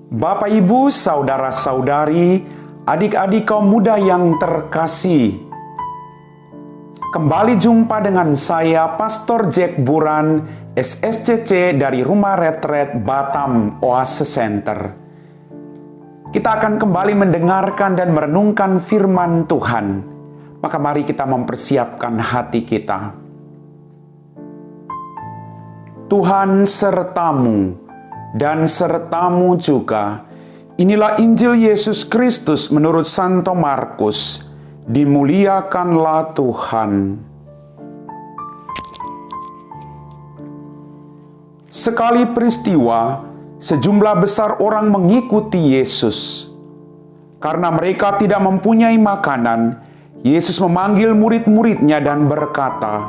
Bapak, Ibu, saudara-saudari, adik-adik kaum muda yang terkasih, kembali jumpa dengan saya, Pastor Jack Buran, SSCC dari Rumah Retret Batam Oase Center. Kita akan kembali mendengarkan dan merenungkan firman Tuhan. Maka mari kita mempersiapkan hati kita. Tuhan sertamu dan sertamu juga. Inilah Injil Yesus Kristus menurut Santo Markus. Dimuliakanlah Tuhan. Sekali peristiwa, sejumlah besar orang mengikuti Yesus. Karena mereka tidak mempunyai makanan, Yesus memanggil murid-muridnya dan berkata,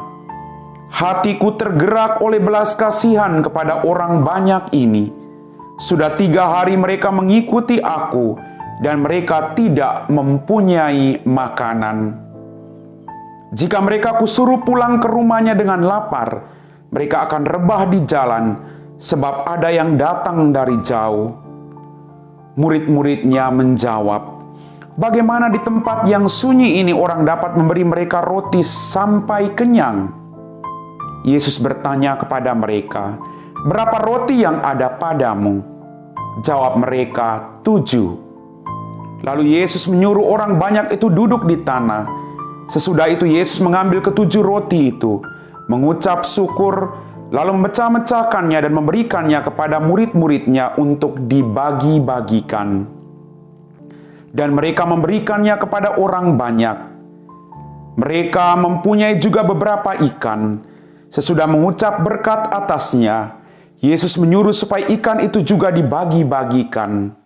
"Hatiku tergerak oleh belas kasihan kepada orang banyak ini. Sudah 3 hari mereka mengikuti aku, dan mereka tidak mempunyai makanan. Jika mereka kusuruh pulang ke rumahnya dengan lapar, mereka akan rebah di jalan, sebab ada yang datang dari jauh." Murid-muridnya menjawab, "Bagaimana di tempat yang sunyi ini orang dapat memberi mereka roti sampai kenyang?" Yesus bertanya kepada mereka, "Berapa roti yang ada padamu?" Jawab mereka, 7. Lalu Yesus menyuruh orang banyak itu duduk di tanah. Sesudah itu Yesus mengambil ke-7 roti itu, mengucap syukur, lalu memecah-mecahkannya dan memberikannya kepada murid-muridnya untuk dibagi-bagikan. Dan mereka memberikannya kepada orang banyak. Mereka mempunyai juga beberapa ikan. Sesudah mengucap berkat atasnya, Yesus menyuruh supaya ikan itu juga dibagi-bagikan.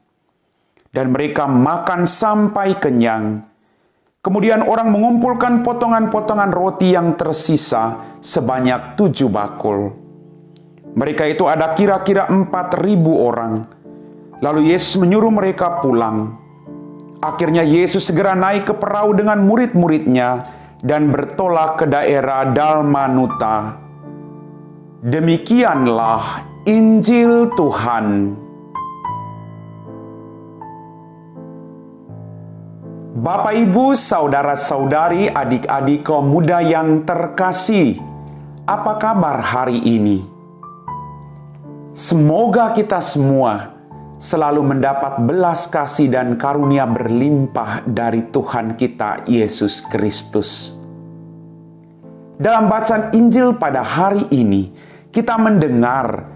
Dan mereka makan sampai kenyang. Kemudian orang mengumpulkan potongan-potongan roti yang tersisa sebanyak 7 bakul. Mereka itu ada kira-kira 4.000 orang. Lalu Yesus menyuruh mereka pulang. Akhirnya Yesus segera naik ke perahu dengan murid-muridnya dan bertolak ke daerah Dalmanuta. Demikianlah Injil Tuhan. Bapak, Ibu, saudara-saudari, adik-adik kaum muda yang terkasih, apa kabar hari ini? Semoga kita semua selalu mendapat belas kasih dan karunia berlimpah dari Tuhan kita Yesus Kristus. Dalam bacaan Injil pada hari ini, kita mendengar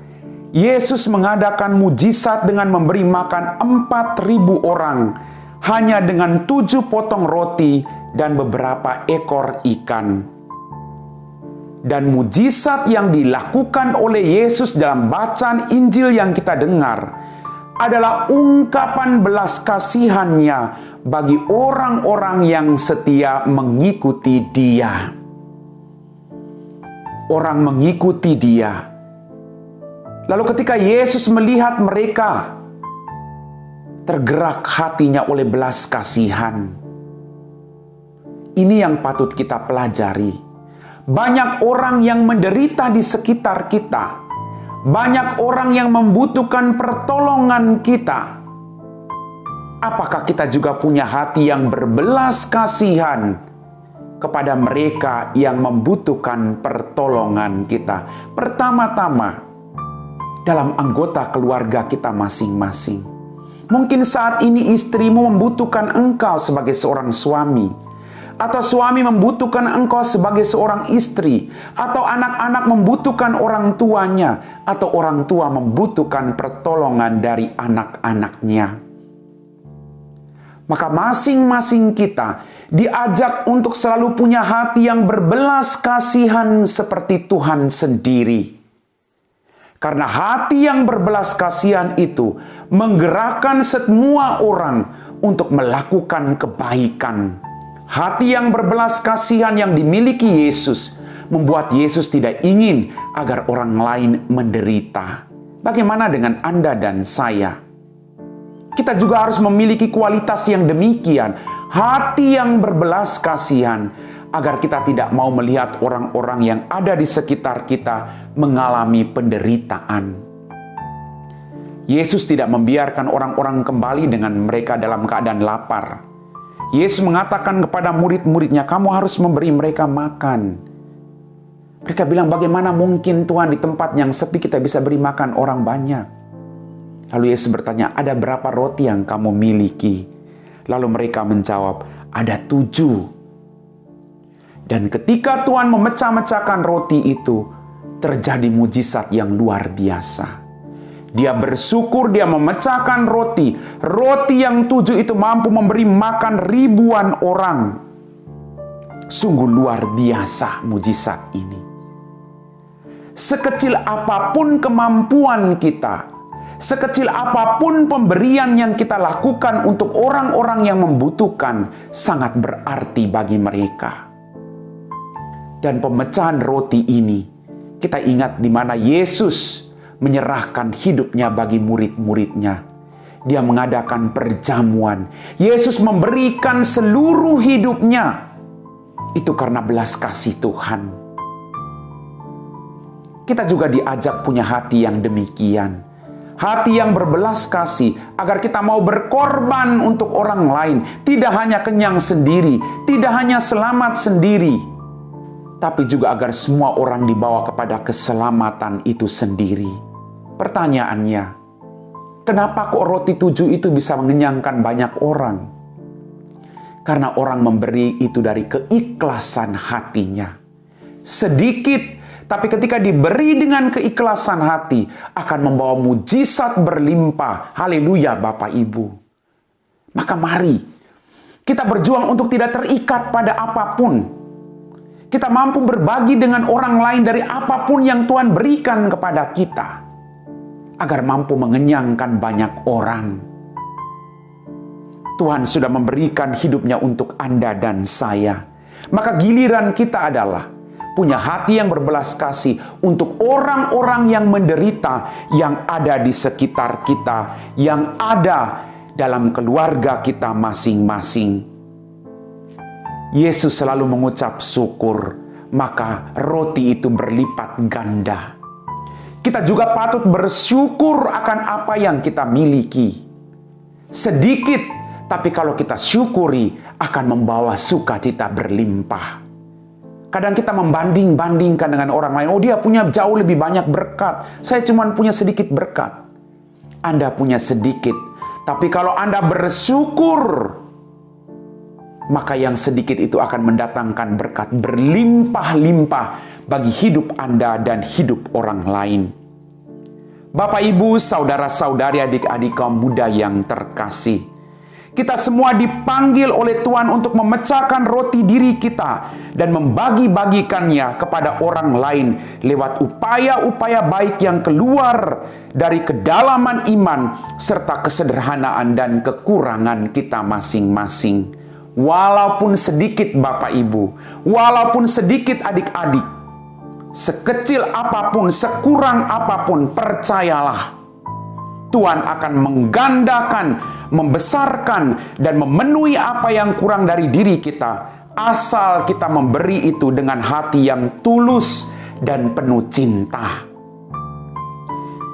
Yesus mengadakan mujizat dengan memberi makan 4.000 orang hanya dengan 7 potong roti dan beberapa ekor ikan. Dan mujizat yang dilakukan oleh Yesus dalam bacaan Injil yang kita dengar adalah ungkapan belas kasihannya bagi orang-orang yang setia mengikuti Dia. Orang mengikuti Dia. Lalu ketika Yesus melihat mereka, tergerak hatinya oleh belas kasihan. Ini yang patut kita pelajari. Banyak orang yang menderita di sekitar kita. Banyak orang yang membutuhkan pertolongan kita. Apakah kita juga punya hati yang berbelas kasihan kepada mereka yang membutuhkan pertolongan kita? Pertama-tama, dalam anggota keluarga kita masing-masing. Mungkin saat ini istrimu membutuhkan engkau sebagai seorang suami, atau suami membutuhkan engkau sebagai seorang istri, atau anak-anak membutuhkan orang tuanya, atau orang tua membutuhkan pertolongan dari anak-anaknya. Maka masing-masing kita diajak untuk selalu punya hati yang berbelas kasihan seperti Tuhan sendiri. Karena hati yang berbelas kasihan itu menggerakkan semua orang untuk melakukan kebaikan. Hati yang berbelas kasihan yang dimiliki Yesus membuat Yesus tidak ingin agar orang lain menderita. Bagaimana dengan Anda dan saya? Kita juga harus memiliki kualitas yang demikian, hati yang berbelas kasihan, agar kita tidak mau melihat orang-orang yang ada di sekitar kita mengalami penderitaan. Yesus tidak membiarkan orang-orang kembali dengan mereka dalam keadaan lapar. Yesus mengatakan kepada murid-muridnya, kamu harus memberi mereka makan. Mereka bilang, bagaimana mungkin Tuhan di tempat yang sepi kita bisa beri makan orang banyak? Lalu Yesus bertanya, ada berapa roti yang kamu miliki? Lalu mereka menjawab, ada 7. Dan ketika Tuhan memecah-mecahkan roti itu, terjadi mujizat yang luar biasa. Dia bersyukur, dia memecahkan roti. Roti yang 7 itu mampu memberi makan ribuan orang. Sungguh luar biasa mujizat ini. Sekecil apapun kemampuan kita, sekecil apapun pemberian yang kita lakukan untuk orang-orang yang membutuhkan, sangat berarti bagi mereka. Dan pemecahan roti ini, kita ingat di mana Yesus menyerahkan hidupnya bagi murid-muridnya. Dia mengadakan perjamuan. Yesus memberikan seluruh hidupnya. Itu karena belas kasih Tuhan. Kita juga diajak punya hati yang demikian. Hati yang berbelas kasih, agar kita mau berkorban untuk orang lain. Tidak hanya kenyang sendiri, tidak hanya selamat sendiri, tapi juga agar semua orang dibawa kepada keselamatan itu sendiri. Pertanyaannya, kenapa kok roti 7 itu bisa mengenyangkan banyak orang? Karena orang memberi itu dari keikhlasan hatinya. Sedikit, tapi ketika diberi dengan keikhlasan hati, akan membawa mujizat berlimpah. Haleluya Bapak Ibu. Maka mari, kita berjuang untuk tidak terikat pada apapun. Kita mampu berbagi dengan orang lain dari apapun yang Tuhan berikan kepada kita, agar mampu mengenyangkan banyak orang. Tuhan sudah memberikan hidupnya untuk Anda dan saya. Maka giliran kita adalah punya hati yang berbelas kasih untuk orang-orang yang menderita, yang ada di sekitar kita, yang ada dalam keluarga kita masing-masing. Yesus selalu mengucap syukur, maka roti itu berlipat ganda. Kita juga patut bersyukur akan apa yang kita miliki. Sedikit, tapi kalau kita syukuri, akan membawa sukacita berlimpah. Kadang kita membanding-bandingkan dengan orang lain. Oh, dia punya jauh lebih banyak berkat. Saya cuma punya sedikit berkat. Anda punya sedikit. Tapi kalau Anda bersyukur, maka yang sedikit itu akan mendatangkan berkat berlimpah-limpah bagi hidup Anda dan hidup orang lain. Bapak, Ibu, saudara-saudari, adik-adik kaum muda yang terkasih, kita semua dipanggil oleh Tuhan untuk memecahkan roti diri kita dan membagi-bagikannya kepada orang lain lewat upaya-upaya baik yang keluar dari kedalaman iman serta kesederhanaan dan kekurangan kita masing-masing. Walaupun sedikit Bapak Ibu, walaupun sedikit adik-adik, sekecil apapun, sekurang apapun, percayalah, Tuhan akan menggandakan, membesarkan, dan memenuhi apa yang kurang dari diri kita, asal kita memberi itu dengan hati yang tulus dan penuh cinta.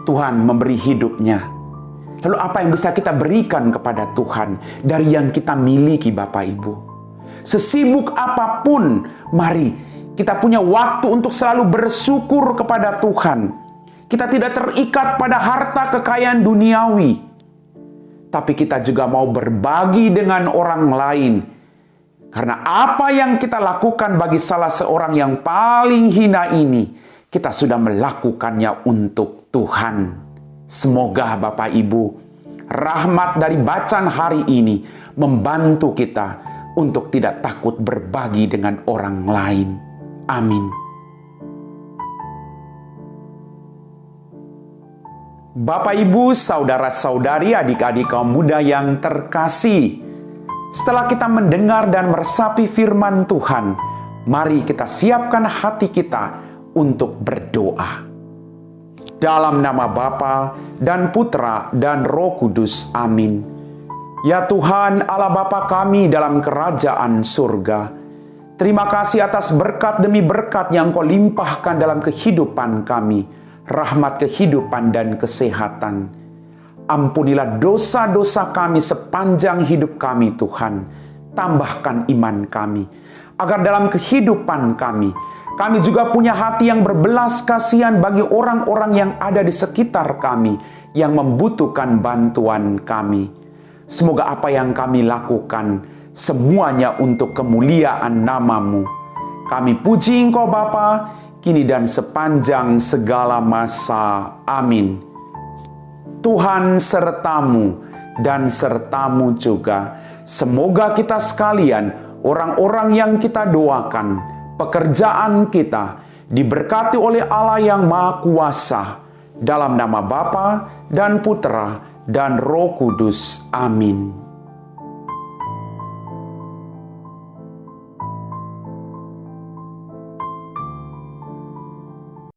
Tuhan memberi hidupnya. Lalu apa yang bisa kita berikan kepada Tuhan dari yang kita miliki Bapak Ibu? Sesibuk apapun, mari kita punya waktu untuk selalu bersyukur kepada Tuhan. Kita tidak terikat pada harta kekayaan duniawi, tapi kita juga mau berbagi dengan orang lain. Karena apa yang kita lakukan bagi salah seorang yang paling hina ini, kita sudah melakukannya untuk Tuhan. Semoga Bapak Ibu, rahmat dari bacaan hari ini membantu kita untuk tidak takut berbagi dengan orang lain. Amin. Bapak, Ibu, saudara-saudari, adik-adik kaum muda yang terkasih, setelah kita mendengar dan meresapi firman Tuhan, mari kita siapkan hati kita untuk berdoa. Dalam nama Bapa dan Putra dan Roh Kudus. Amin. Ya Tuhan, Allah Bapa kami dalam kerajaan surga, terima kasih atas berkat demi berkat yang Kau limpahkan dalam kehidupan kami, rahmat kehidupan dan kesehatan. Ampunilah dosa-dosa kami sepanjang hidup kami, Tuhan. Tambahkan iman kami, agar dalam kehidupan kami juga punya hati yang berbelas kasihan bagi orang-orang yang ada di sekitar kami, yang membutuhkan bantuan kami. Semoga apa yang kami lakukan, semuanya untuk kemuliaan nama-Mu. Kami puji Engkau Bapa, kini dan sepanjang segala masa. Amin. Tuhan sertamu dan sertamu juga. Semoga kita sekalian, orang-orang yang kita doakan, pekerjaan kita, diberkati oleh Allah yang Maha Kuasa. Dalam nama Bapa dan Putra dan Roh Kudus. Amin.